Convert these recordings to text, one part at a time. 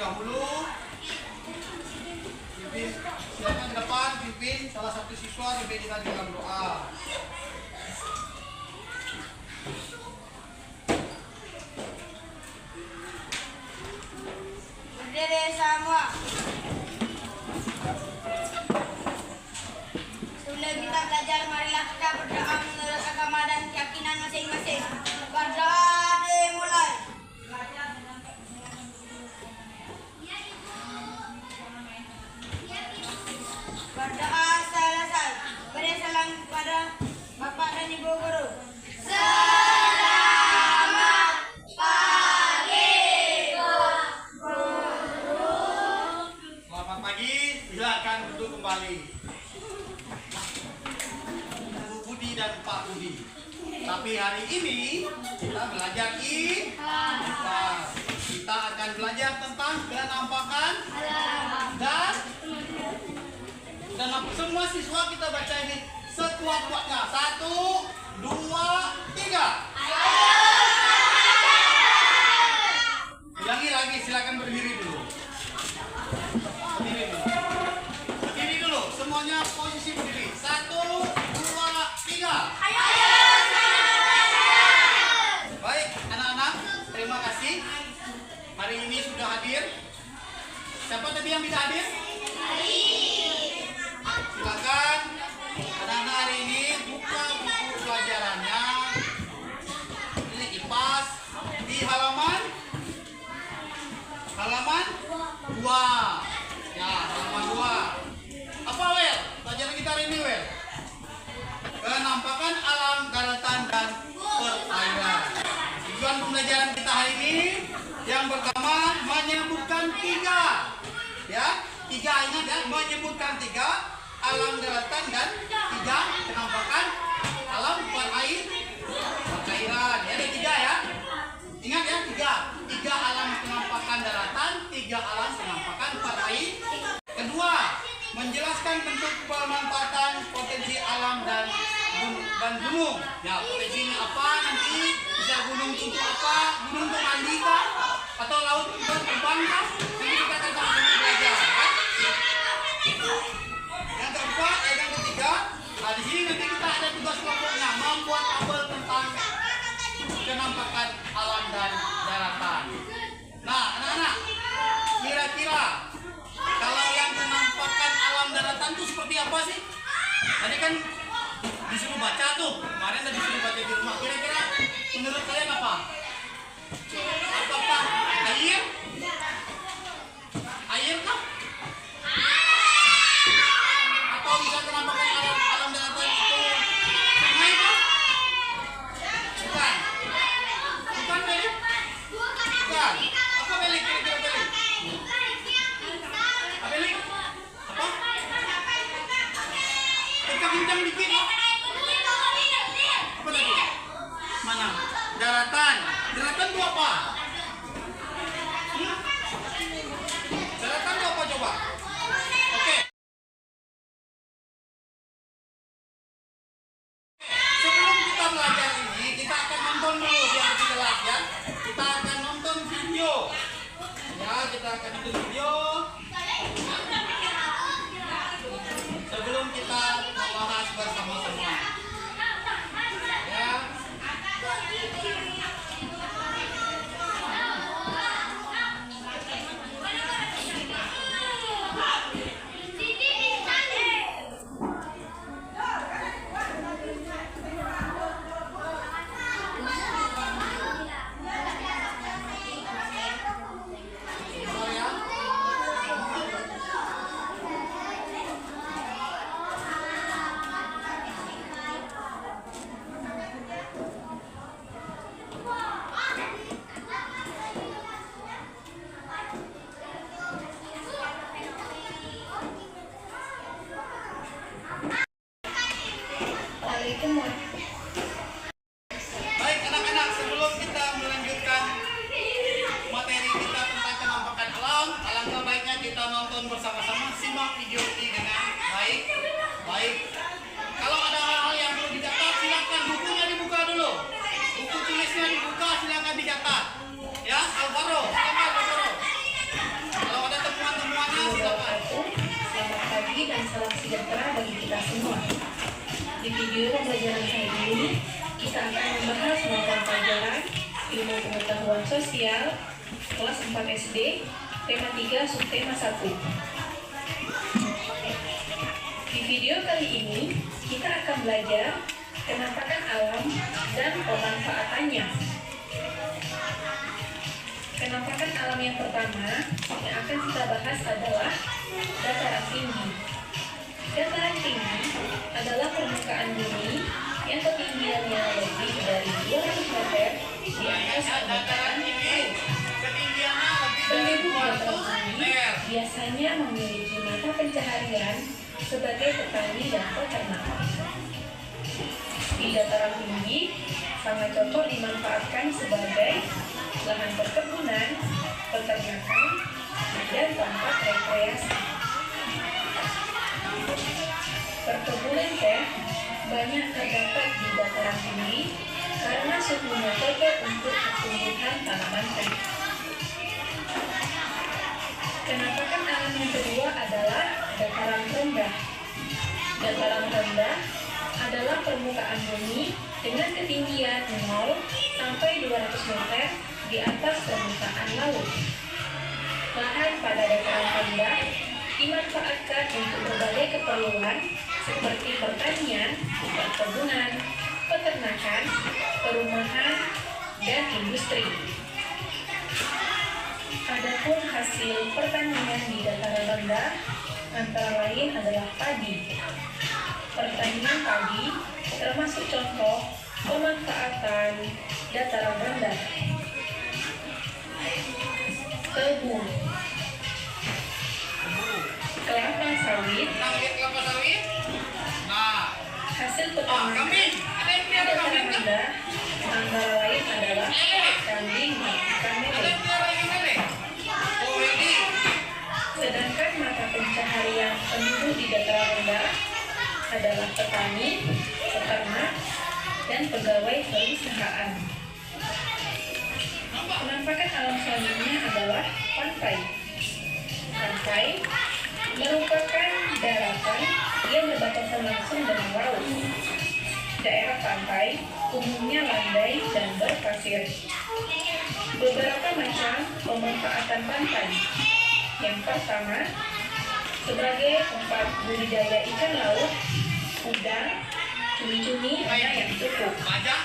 dahulu. Pimpin, silakan ke depan, pimpin salah satu siswa pimpin kita dalam doa. Berdiri semua. Sebelum kita belajar, marilah kita berdoa menurut agama dan keyakinan masing-masing. Berdoa dimulai. Berdoa selesai. Beri salam kepada Bapak dan Ibu Guru. Selamat pagi, Bu Guru. Selamat pagi, silakan duduk kembali. Bu Budi dan Pak Budi. Tapi hari ini kita belajar IPA. Kita akan belajar tentang penampakan dan semua siswa kita baca ini sekuat-kuatnya. 1, 2, 3. Ulangi lagi, silakan berdiri dulu. Berdiri dulu. Berdiri dulu. Semuanya posisi berdiri. 1, 2, 3. Baik, anak-anak, terima kasih. Hari ini sudah hadir. Siapa tadi yang tidak hadir? Silakan anak-anak hari ini buka buku pelajarannya. Ini IPAS di halaman 2. Ya, halaman 2. Apa Wel? Pelajaran kita hari ini Wel? Penampakan alam, daratan dan perairan. Tujuan pembelajaran kita hari ini yang pertama menyebutkan 3. Ya, 3 ingat ya, menyebutkan 3. Alam daratan dan 3 penampakan alam perairan. Ya, ada 3 ya. Ingat ya, 3 alam penampakan daratan, 3 alam penampakan perairan. Kedua, menjelaskan bentuk pemanfaatan potensi alam dan gunung. Ya, potensinya apa nanti? Bisa gunung untuk apa? Gunung untuk mandi kah? Atau laut untuk terbang kah? Ini kita akan sama-sama belajar. Kan? Yang keempat, yang ketiga, nah di sini nanti kita ada tugas kelompoknya membuat tabel tentang penampakan alam dan daratan. Nah, anak-anak, kira-kira kalau yang penampakan alam daratan itu seperti apa sih? Tadi kan disuruh baca tuh, kemarin tadi disuruh baca di rumah. Kira-kira menurut kalian apa? Apakah air? Air kah? Atau bisa penampakan alam daratan itu sungai kah? Bukan. Bukan Beli? Bukan. Apa Beli? Kira-kira Beli? Apa Beli? Apa? Kencang-kencang dikit ya? Apa tadi? Mana? Daratan. Daratan itu apa? Daratan itu apa coba? Oke. Sebelum kita belajar ini, kita akan nonton dulu biar lebih jelas ya. Kita akan nonton video. Ya, kita akan nonton video. Sebelum kita membahas bersama-sama. Ya. Baik anak-anak, sebelum kita melanjutkan materi kita tentang penampakan alam, alangkah baiknya kita nonton bersama-sama, simak video ini dengan baik. Kalau ada hal-hal yang perlu dicatat, silakan bukunya dibuka dulu. Buku tulisnya dibuka, silakan dicatat. Ya, Alvaro, silakan Alvaro. video pembelajaran kali ini, kita akan membahas mata pelajaran Ilmu Pengetahuan Sosial kelas 4 SD, tema 3, subtema 1. Di video kali ini, kita akan belajar penampakan alam dan pemanfaatannya. Penampakan alam yang pertama yang akan kita bahas adalah dataran tinggi. Dataran tinggi adalah permukaan bumi yang ketinggiannya lebih dari 200 meter di atas permukaan laut. Ketinggiannya lebih dari Penduduk dataran 200 tinggi meter. biasanya memiliki mata pencaharian sebagai petani dan peternak. Di dataran tinggi sangat cocok dimanfaatkan sebagai lahan perkebunan, peternakan, dan tempat rekreasi. Perkebunan teh banyak terdapat di dataran tinggi karena suhunya cocok untuk pertumbuhan tanaman teh. Penampakan alam yang kedua adalah dataran rendah. Dataran rendah adalah permukaan bumi dengan ketinggian 0 sampai 200 meter di atas permukaan laut. Lahan pada dataran rendah dimanfaatkan untuk berbagai keperluan seperti pertanian, perkebunan, peternakan, perumahan, dan industri. Adapun hasil pertanian di dataran rendah antara lain adalah padi. Pertanian padi termasuk contoh pemanfaatan dataran rendah. Tebu, kelapa sawit, Nangkep kelapa sawit. Nah, hasil kambing. peternakan Ada yang di piara dataran kambing kan? rendah antara lain adalah kambing dan ikan Ada lele. yang piara ikan lele. Oh, ini. Sedangkan mata pencaharian penduduk di dataran rendah adalah petani, peternak, dan pegawai perusahaan. Penampakan alam selanjutnya adalah pantai. Pantai merupakan daratan yang berbatasan langsung dengan laut. Daerah pantai umumnya landai dan berpasir. Beberapa macam pemanfaatan pantai. Yang pertama, sebagai tempat budidaya ikan laut, udang, cumi-cumi, ada yang cukup. Bajak.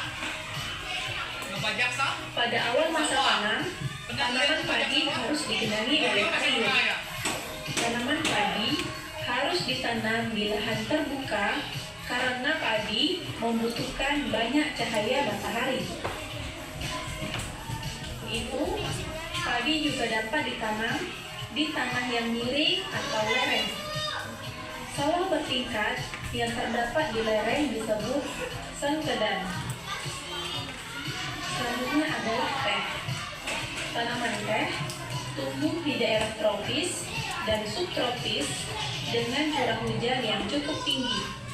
Ngebajak sah. Pada awal masa tanam, tanaman padi harus digenangi oleh air. Tanaman padi harus ditanam di lahan terbuka karena padi membutuhkan banyak cahaya matahari. Itu, padi juga dapat ditanam di tanah yang miring atau lereng. Sawah bertingkat yang terdapat di lereng disebut sengkedan. Selanjutnya adalah teh. Tanaman teh tumbuh di daerah tropis dan subtropis dengan curah hujan yang cukup tinggi.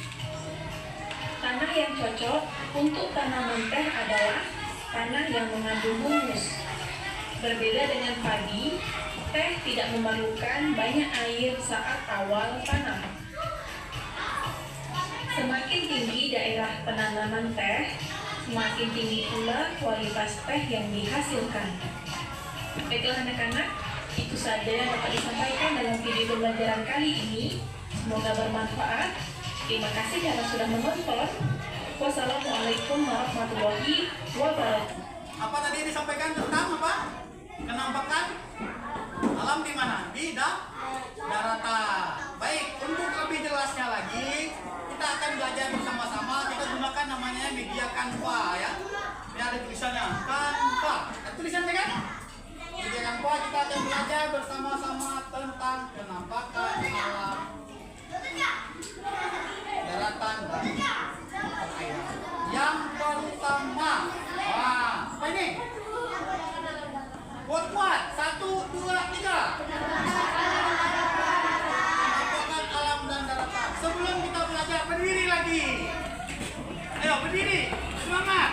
Tanah yang cocok untuk tanaman teh adalah tanah yang mengandung humus. Berbeda dengan padi, teh tidak memerlukan banyak air saat awal tanam. Semakin tinggi daerah penanaman teh, semakin tinggi pula kualitas teh yang dihasilkan. Baiklah anak-anak, itu saja yang dapat disampaikan dalam video pembelajaran kali ini. Semoga bermanfaat. Terima kasih karena sudah menonton. Wassalamualaikum warahmatullahi wabarakatuh. Apa tadi yang disampaikan tentang apa? Kenampakan alam di mana? Di daratan. Baik, untuk lebih jelasnya lagi, kita akan belajar bersama-sama. Kita gunakan namanya media Canva ya. Ini ada tulisannya Canva. Ada tulisannya kan? Media Canva, kita akan belajar bersama-sama tentang penampakan alam daratan dan perairan. Yang pertama, wah, apa ini? Kuat-kuat, 1, 2, 3. Penampakan alam dan daratan. Sebelum kita belajar, berdiri lagi. Ayo berdiri, semangat.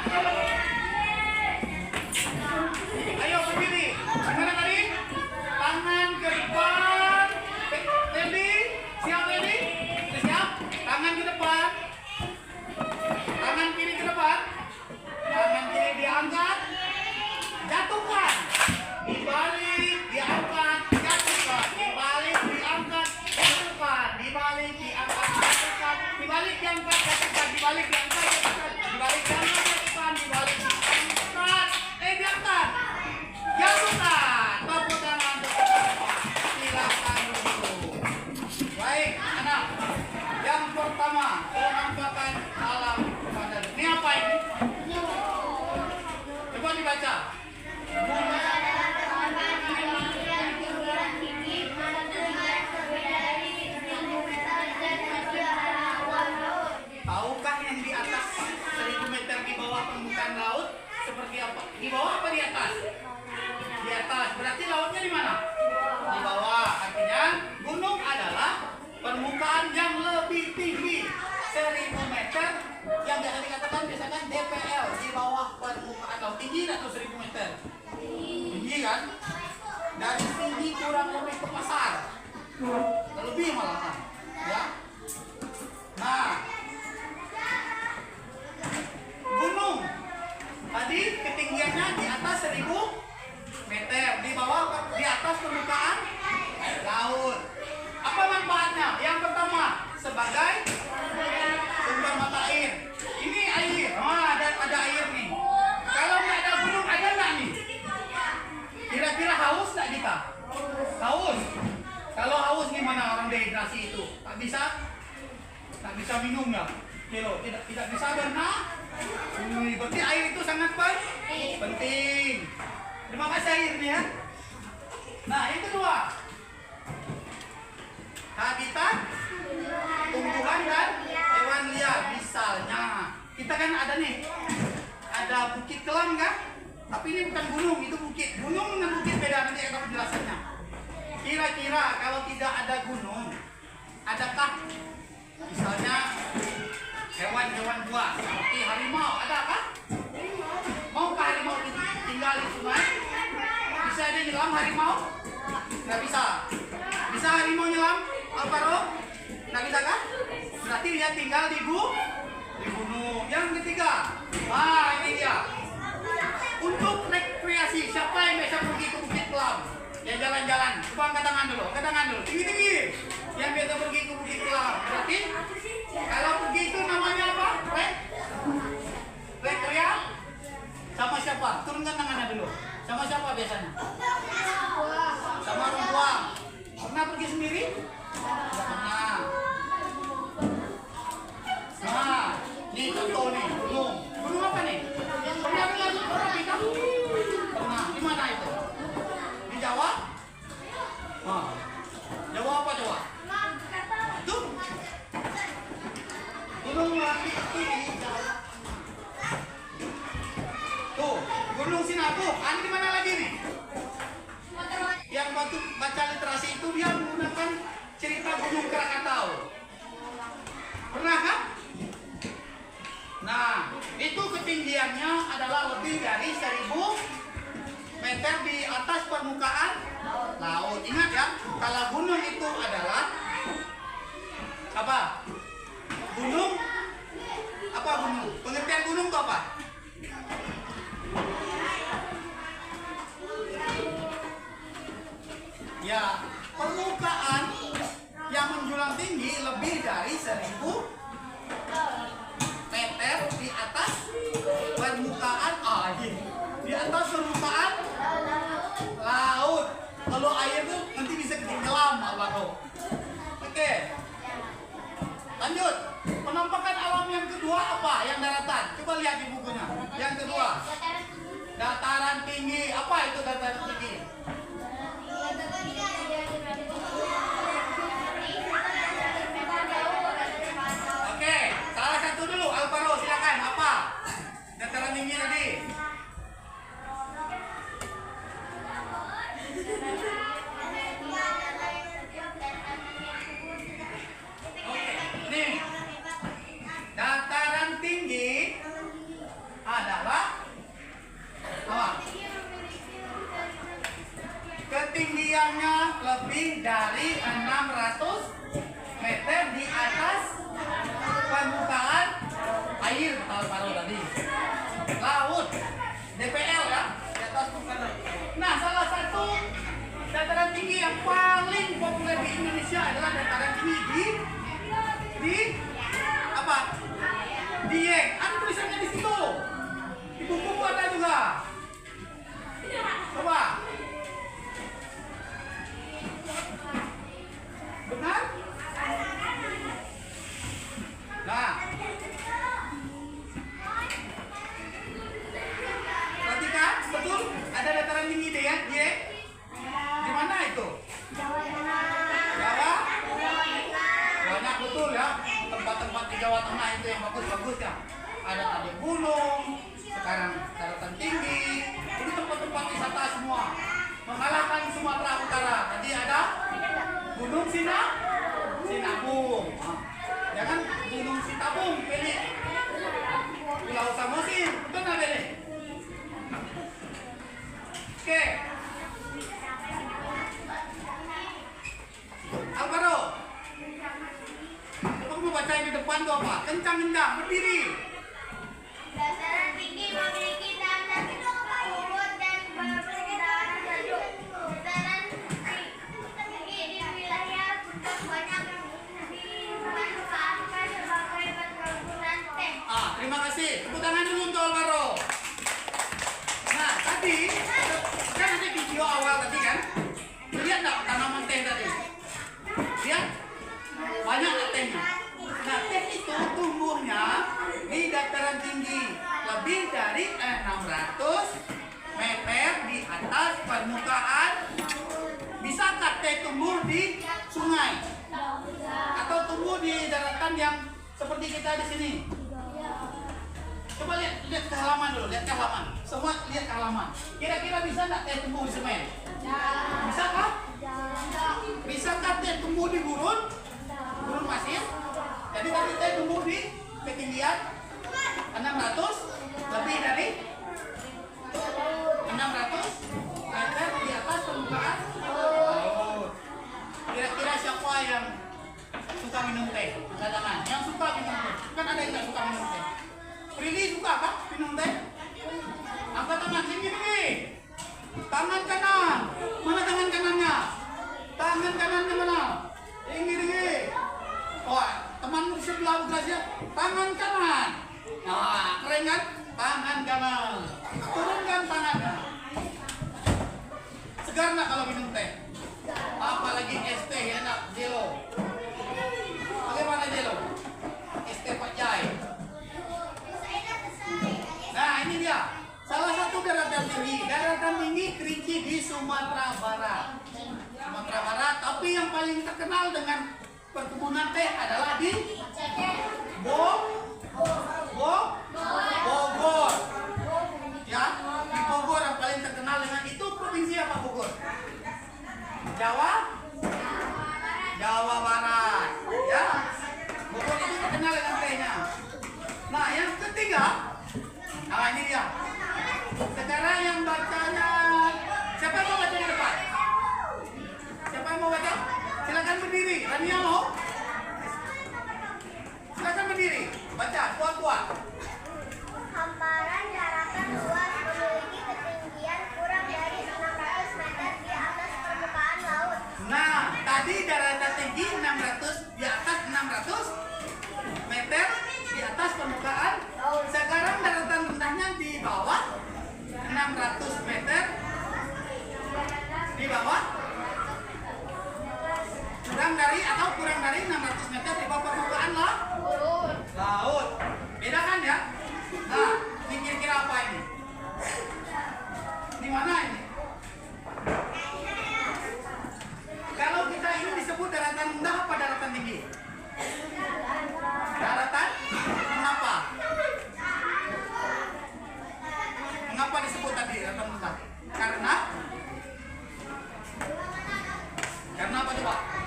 Ayo berdiri. Gimana tadi? Tangan ke depan. Ready? Siap ready? Sudah siap? Tangan ke depan. Berarti lautnya di mana? Di bawah. Artinya gunung adalah permukaan yang lebih tinggi 1000 meter yang biasa dikatakan biasanya DPL, di bawah permukaan laut. Tinggi atau 1000 meter? Tinggi kan? Dari tinggi kurang lebih ke pasar. Lebih malah. Ya. Nah, gunung tadi ketinggiannya di atas 1000 meter, di bawah, di atas permukaan laut. Apa manfaatnya? Yang pertama, sebagai sumber mata air. Ini air, ada air nih. Kalau nggak ada gunung, ada nggak nih? Kira-kira haus nggak kita? Haus. Kalau haus gimana orang dehidrasi itu? Tak bisa minum ya? Tidak bisa berenang. Berarti air itu sangat penting. Terima kasih airnya. Nah, yang kedua, habitat tumbuhan dan hewan liar. Misalnya, kita kan ada nih, ada Bukit Kelam kan? Tapi ini bukan gunung, itu bukit. Gunung dengan bukit beda, nanti ada penjelasannya. Kira-kira kalau tidak ada gunung, adakah misalnya hewan-hewan buas seperti harimau, ada apa? Maukah harimau tinggal di sungai? Bisa dia nyelam harimau? Nggak bisa. Bisa harimau nyelam? Alvaro? Nggak bisa kan? Berarti dia tinggal di gunung. Yang ketiga, ini dia. Untuk rekreasi, siapa yang bisa pergi ke Bukit Kelam? Ya jalan-jalan. Coba angkat tangan dulu. Tinggi-tinggi. Yang biasa pergi ke Bukit Kelam. Berarti kalau pergi itu namanya apa? Rekreasi. Sama siapa? Turunkan tangannya dulu. Sama siapa biasanya? Sama orang tua. Pernah pergi sendiri? Tidak pernah. Nah, ini contoh nih, gunung. Gunung apa nih? Pernah pergi kan? Pernah. Di mana itu? Di Jawa? Jawa apa Jawa? Itu? Gunung Merapi itu di Jawa. Tuh, Gunung Sinabung. Ini di mana lagi nih? Yang baca literasi itu dia menggunakan cerita Gunung Krakatau. Pernah kan? Nah, itu ketinggiannya adalah lebih dari 1000 meter di atas permukaan laut. Ingat ya, kalau gunung itu adalah apa? Gunung? Apa gunung? Pengertian gunung itu apa? Ya, permukaan yang menjulang tinggi lebih dari 1000 meter di atas permukaan air. Di atas permukaan laut. Kalau air itu nanti bisa tenggelam, Alvaro. Oke. Lanjut. Penampakan alam yang kedua apa? Yang daratan. Coba lihat di bukunya. Yang kedua. Dataran tinggi. Apa itu dataran tinggi? Oke, salah satu dulu, Alvaro silakan. Apa? Dataran tinggi tadi. Oke, nih. Dataran tinggi adalah apa? Ketinggiannya lebih dari 600 meter di atas permukaan air, Alvaro tadi. Laut, DPL ya, di atas permukaan laut. Nah, salah satu dataran tinggi yang paling populer di Indonesia adalah dataran tinggi di apa? Dieng. Ada tulisannya di situ. Di buku ada juga. Coba. Benar? Nah, perhatikan, betul? Ada dataran tinggi deh ya, Dieng. Di mana itu? Jawa. Banyak betul ya. Tempat-tempat di Jawa Tengah itu yang bagus-bagus ya. Ada tadi gunung, sekarang daratan tinggi. Ini tempat-tempat wisata semua. mengalahkan Sumatera Utara. Tadi ada Gunung Sinabung. Jangan Gunung Sitabung, pilih Pulau Samosir. Betul nggak pilih? Oke. Alvaro, kamu baca yang di depan tuh apa? Kencang-kencang, berdiri. Dataran tinggi memiliki tanah bobot dan berdarah sejuk. Dataran tinggi di wilayah Puncak banyak dimanfaatkan sebagai perkebunan teh. Terima kasih. Tepuk tangan dulu untuk Alvaro. Nah, tadi kan ada video awal tadi kan? Lihat nggak tanaman teh tadi? Lihat? Banyak nggak tehnya? Nah, teh itu tumbuhnya di dataran tinggi lebih dari 600 meter di atas permukaan. Bisakah teh tumbuh di sungai? Atau tumbuh di daratan yang seperti kita di sini? Coba lihat ke halaman dulu, lihat ke halaman. Semua lihat ke halaman. Kira-kira bisa nggak teh tumbuh di semen? Bisakah? Bisakah teh tumbuh di gurun pasir? Jadi tadi teh tumbuh di ketinggian 600 lebih dari 600 meter di atas permukaan laut. Kira-kira siapa yang suka minum teh? Angkat tangan. Yang suka minum teh. Kan ada yang nggak suka minum teh. Prilly suka kan minum teh? Angkat tangan tinggi. Tangan kanan. Mana tangan kanannya? Tangan kanannya mana? Tinggi. Oh, teman di sebelah berasnya tangan kanan. Nah, keren kan? Tangan kanan. Turunkan tangannya. Segar nggak kalau minum teh? Apalagi es teh enak, Jelo. Bagaimana Jelo? Es teh Pak Jai. Nah, ini dia. Salah satu daratan tinggi Kerinci di Sumatera Barat. Sumatera Barat, tapi yang paling terkenal dengan perkebunan teh adalah di Bogor. Ya, di Bogor yang paling terkenal dengan itu provinsi apa Bogor? Jawa Barat. Ya, Bogor itu terkenal dengan tehnya. Nah, yang ketiga, ini dia. Sekarang yang bacanya, siapa yang mau baca di depan? Siapa yang mau baca? Silakan berdiri. Rania mau? Silakan berdiri. Baca, kuat-kuat. Hamparan daratan luas memiliki ketinggian kurang dari 600 meter di atas permukaan laut. Nah, tadi daratan tinggi 600 di atas 600 meter di atas permukaan. Sekarang daratan rendahnya di bawah 600 meter di bawah kurang dari 600 meter di bawah permukaan laut. Beda kan ya? Nah, ini kira-kira apa ini? Di mana ini? Kalau kita ini disebut daratan rendah apa daratan tinggi? Daratan? Mengapa? Mengapa disebut tadi daratan rendah? Karena apa coba?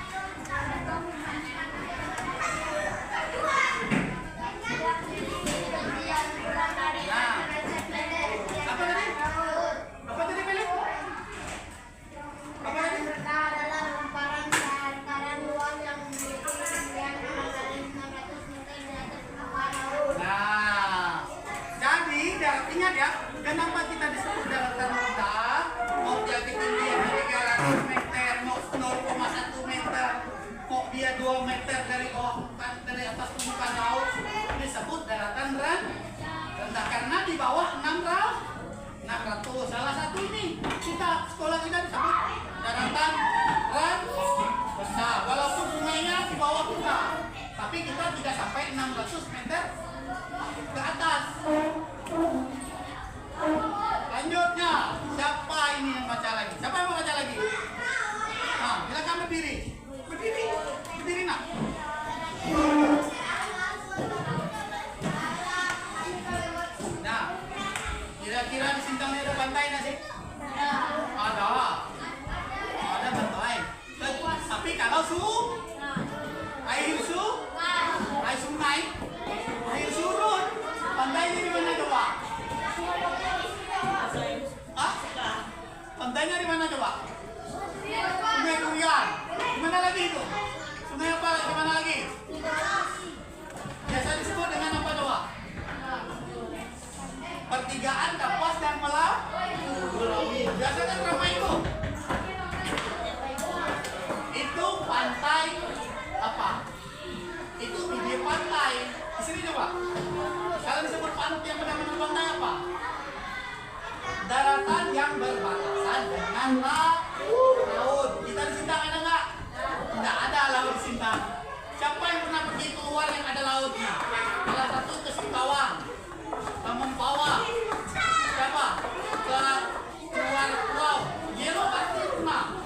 Apa tadi pilih? Apa tadi? Mereka adalah hamparan dataran luas yang memiliki ketinggian kurang dari 600 meter di atas permukaan laut. Nah, jadi ingat ya, kenapa kita disebut daratan rendah? Mau dia ketinggian 300 meter, mau 0,1 meter, mau dia 2 meter dari atas permukaan laut, disebut daratan rendah karena di bawah 600. Salah satu ini sekolah kita disebut daratan rendah. Walaupun sungainya di bawah kita, tapi kita tidak sampai 600 meter ke atas. Lanjutnya, siapa ini yang baca lagi? Siapa yang mau baca lagi? Nah, silakan berdiri. Berdiri nak. Nah, kira-kira di Sintang ada pantai nggak sih? Ada. Di sini coba. Kalau disebut pantai yang benar-benar pantai apa? Daratan yang berbatasan dengan laut. Kita di Sintang ada nggak? Nggak ada laut di Sintang. Siapa yang pernah pergi keluar yang ada lautnya? Salah satu ke Singkawang, ke Mempawah. Siapa? Ke keluar pulau. Gelo pasti pernah.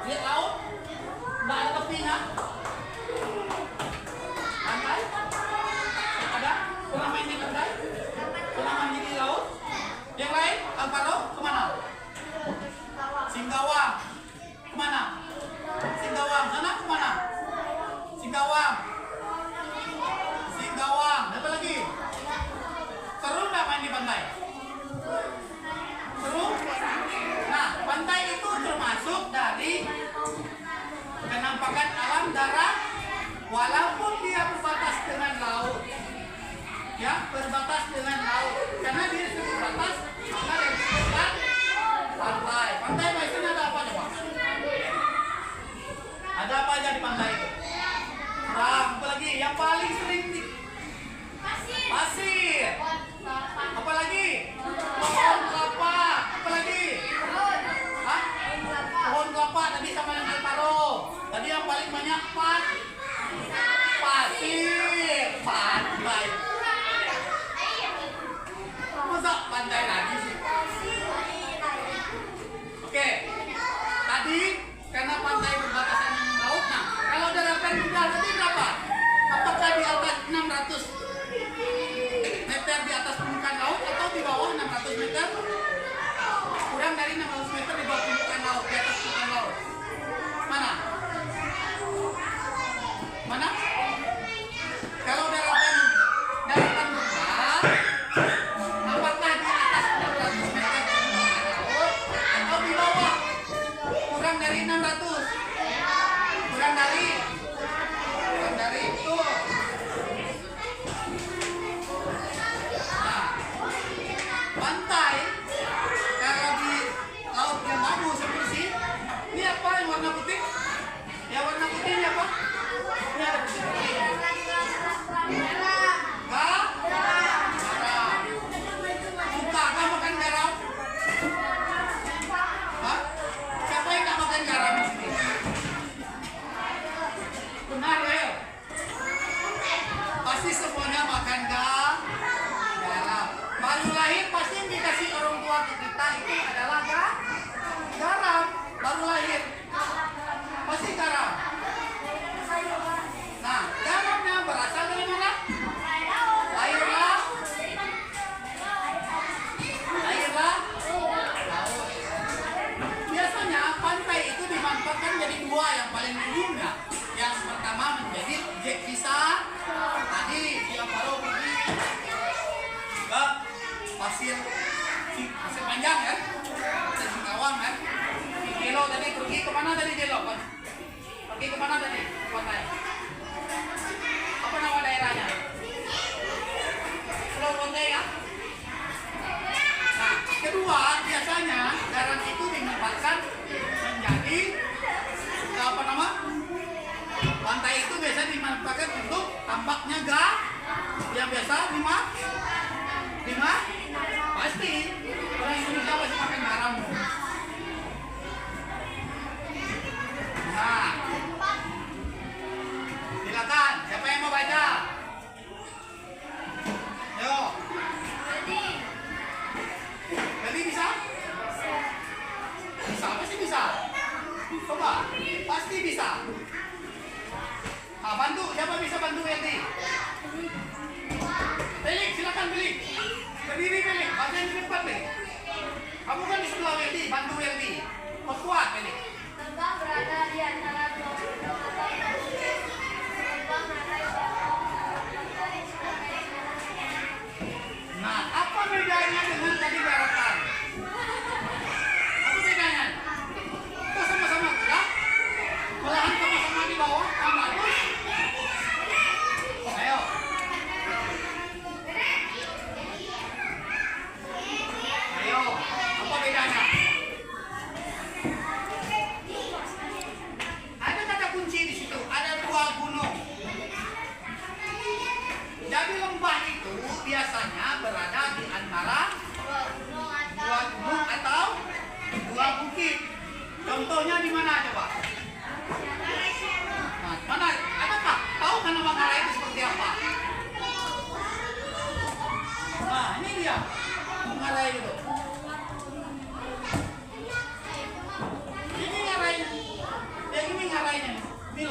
Lihat laut? Nggak ada tepinya. Pantai? Ada? Pernah main di pantai? Pernah main di laut? Yang lain? Alvaro? Kemana? Singkawang. Kemana? Singkawang. Sana kemana? Singkawang. Singkawang. Apa lagi? Seru nggak main di pantai? Seru? Nah, pantai itu termasuk dari penampakan alam darat, walaupun dia berbatas dengan laut. Ya, berbatas dengan laut. Karena dia berbatas, maka dia disebutkan pantai. Pantai biasanya ada apa coba? Ada apa aja di pantai itu? Apa lagi? Yang paling sering di pasir. Apa lagi? Pohon kelapa. Apa lagi? Hah? Pohon kelapa tadi sama yang Alvaro. Tadi yang paling banyak pasir. Pantai. Masa pantai lagi sih? Oke. Tadi karena pantai berbatasan dengan laut. Nah, kalau daratan rendah tadi berapa? Apakah di atas 600 meter di atas permukaan laut atau di bawah 600 meter? Kurang dari 600 meter di bawah permukaan laut, di atas permukaan laut. Mana? Mana? Kalau daratan rendah, apakah di atas 600 meter permukaan laut atau di bawah? Kurang dari 600. Kurang dari itu. Nah, pantai kalau di laut yang bagus seperti ini apa yang warna putih? Ya warna putih ini apa? Ini ada putih. Garam. Suka nggak makan garam? Hah? Siapa yang nggak makan garam di sini? Benar ya? Pasti semuanya makan garam. Baru lahir pasti yang dikasih orang tua ke kita itu adalah garam. Baru lahir pasti garam. Nah, garamnya berasal dari mana? Airlah. Laut. Biasanya pantai itu dimanfaatkan jadi dua yang paling umumnya. Yang pertama menjadi objek wisata. Tadi yang baru pergi ke pasir panjang kan? Pasir Singkawang kan? Di Gelo tadi pergi kemana tadi Gelo? Pergi kemana tadi? Pantai. Apa nama daerahnya? Pulau Pantai ya? Nah, kedua biasanya garam itu dimanfaatkan menjadi apa nama? Pantai itu biasa dimanfaatkan untuk tambaknya yang biasa pasti orang Indonesia pasti makan garam. Nah, silakan siapa yang mau baca? Yo. Jadi bisa? Bisa apa sih bisa? Coba, pasti bisa. Bantu, siapa bisa bantu Yeldi? Pelik, silakan Pelik. Berdiri Pelik, baca yang di depan Pelik. Kamu kan di sebelah Yeldi, bantu Yeldi. Kuat Pelik. Lembang berada di antara dua Nah, apa bedanya dengan tadi daratan? Apa bedanya? Kita sama-sama gerak, malahan sama-sama di bawah, bagus. Ayo. Ayo, apa bedanya?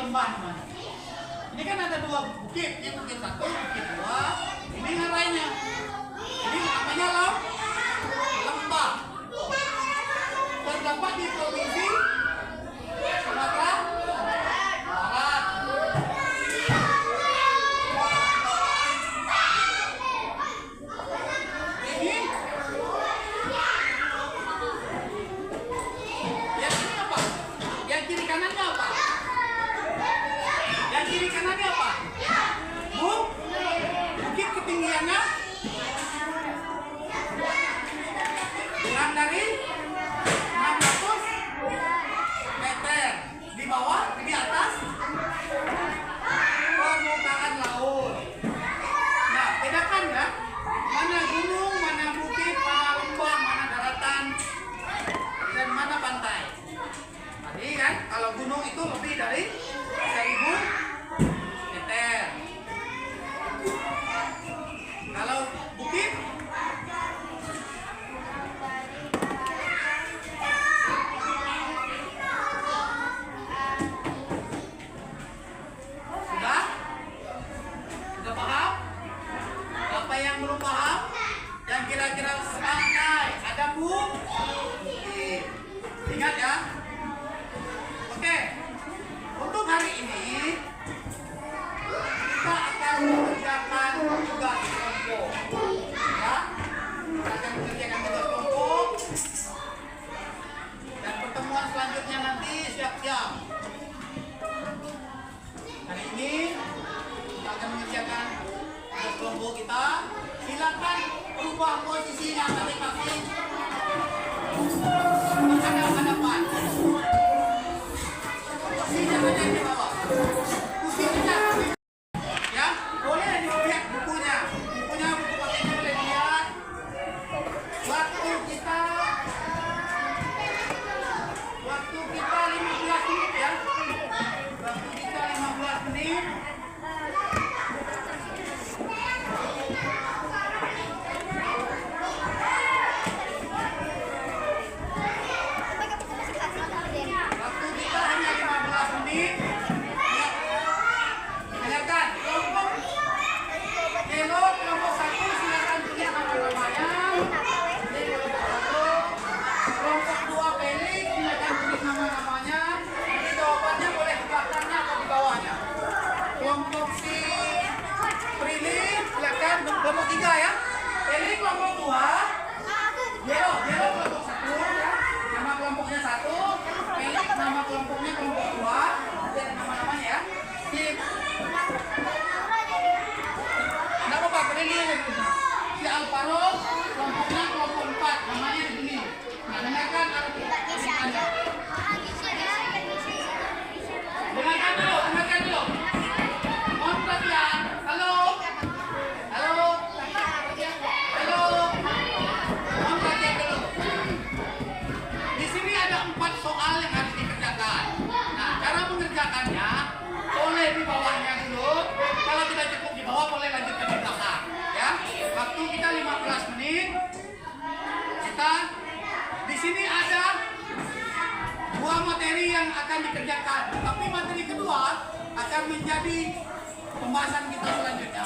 lembah namanya. Ini kan ada dua bukit, ini bukit satu, bukit dua. Ini yang lainnya. Ini namanya lembah. Terdapat di provinsi Sumatera Barat. Ini yang ini apa? Yang kiri kanannya apa? Yang kiri kanannya apa? Bukit ketinggiannya kurang dari 600 meter. Di bawah, di atas permukaan laut. Nah, bedakan ya, mana gunung, mana bukit, mana lembah, mana daratan, dan mana pantai. Tadi kan, kalau gunung itu lebih dari 1000 meter. Kalau bukit sudah paham? Apa yang belum paham? Yang kira-kira pantai ada bukit. Ingat ya. Oke. Untuk hari ini kita akan mengerjakan tugas kelompok. Ya. Kita akan mengerjakan tugas kelompok. Dan pertemuan selanjutnya nanti siap-siap. Hari ini kita akan mengerjakan tugas kelompok kita. Silakan ubah posisinya masing-masing. Menghadap-hadapan. Kursinya saja di bawah. Kursinya. Ya, boleh dilihat bukunya. Bukunya, buku pakainya boleh dilihat. Waktu kita 15 menit ya. Waktu kita 15 menit. Waktu kita hanya 15 menit. Ya. Dengarkan. Kelompok satu silakan tulis nama-namanya. Kelompok dua Felix silakan tulis nama-namanya. Jadi jawabannya boleh di belakangnya atau di bawahnya. Kelompok si Prilly silakan. Kelompok 3 ya. Felix kelompok 2. Yelo kelompok 1. Nama kelompoknya 1. Felix nama kelompoknya kelompok 2. Nanti ada nama-namanya ya. Tidak apa-apa, Prilly si Alvaro kelompoknya kelompok 4. Namanya di sini. Nah, dengarkan Dengarkan dulu. Mohon perhatian. Halo. Mohon perhatian dulu. Di sini ada 4 soal yang harus dikerjakan. Nah, cara mengerjakannya boleh di bawahnya dulu. Kalau tidak cukup di bawah boleh lanjutkan di belakang. Ya. Waktu kita 15 menit. Kita di sini ada 2 materi yang akan dikerjakan. Tapi materi kedua akan menjadi pembahasan kita selanjutnya.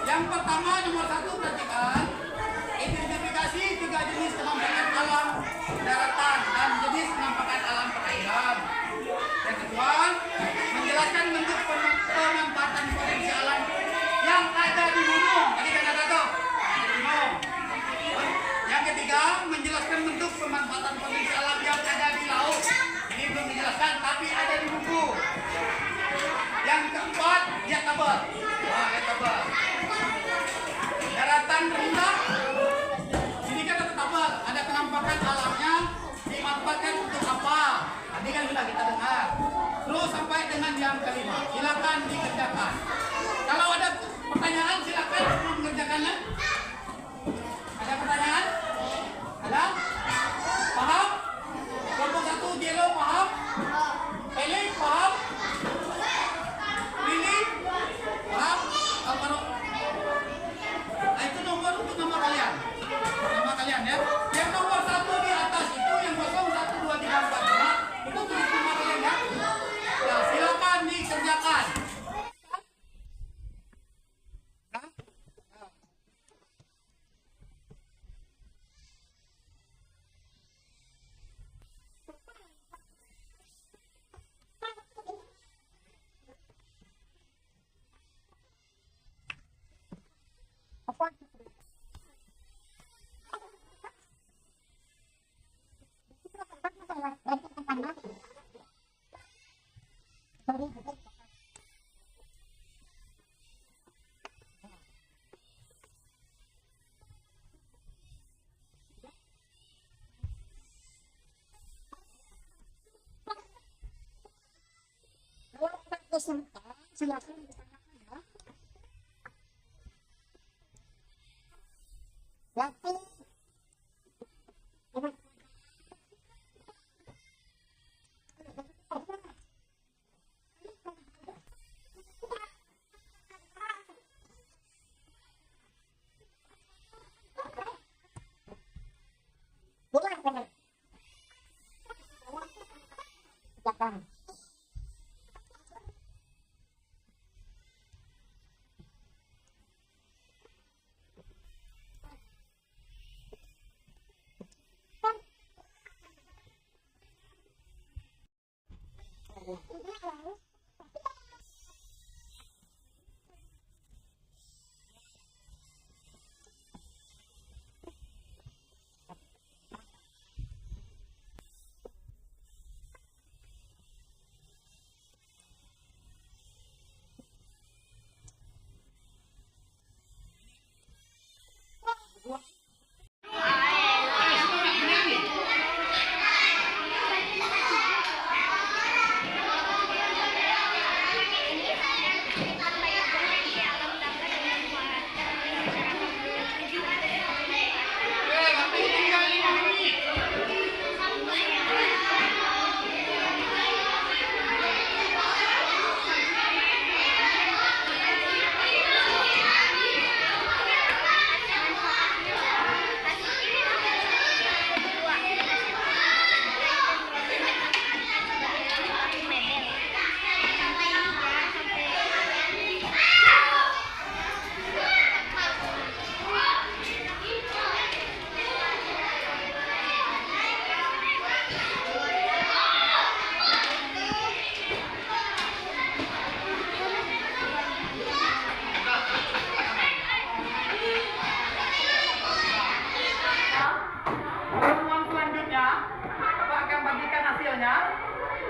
Yang pertama nomor 1 perhatikan identifikasi 3 jenis penampakan alam daratan dan jenis penampakan alam perairan. Yang kedua menjelaskan bentuk pemanfaatan potensi alam yang ada di gunung. Tadi kan ada tuh di gunung. Yang ketiga menjelaskan bentuk pemanfaatan potensi alam yang ada di laut. Ini belum dijelaskan tapi ada di buku. Yang keempat lihat tabel. Lihat tabel. Daratan rendah. Sini kan ada tabel. Ada penampakan alamnya dimanfaatkan untuk apa? Tadi kan sudah kita dengar. Terus sampai dengan yang kelima. Silakan dikerjakan. Kalau ada pertanyaan silakan sebelum mengerjakannya. Ada pertanyaan? Ada? Paham? Kelompok 1 Jelo paham? Felix paham? Willy? Paham? Alvaro? Itu nomor untuk nama kalian. Nama kalian ya. Yang nomor 1 di atas itu yang 0, 1, 2, 3, 4, 5. Itu tulis nama kalian ya. Nah, silakan di Peserta silakan ditanyakan ya. Waktu boleh boleh. Silakan.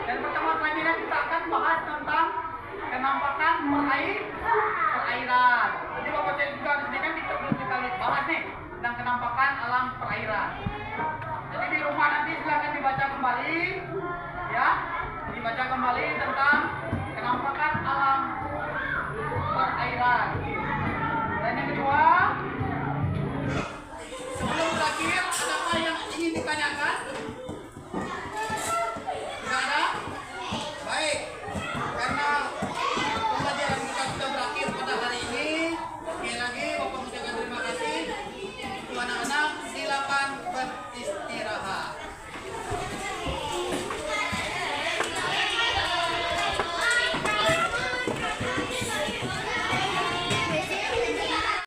Dan pertemuan selanjutnya kita akan bahas tentang kenampakan perairan. Jadi Bapak saya juga di sini kan kita bahas nih tentang kenampakan alam perairan. Jadi di rumah nanti silahkan dibaca kembali, ya.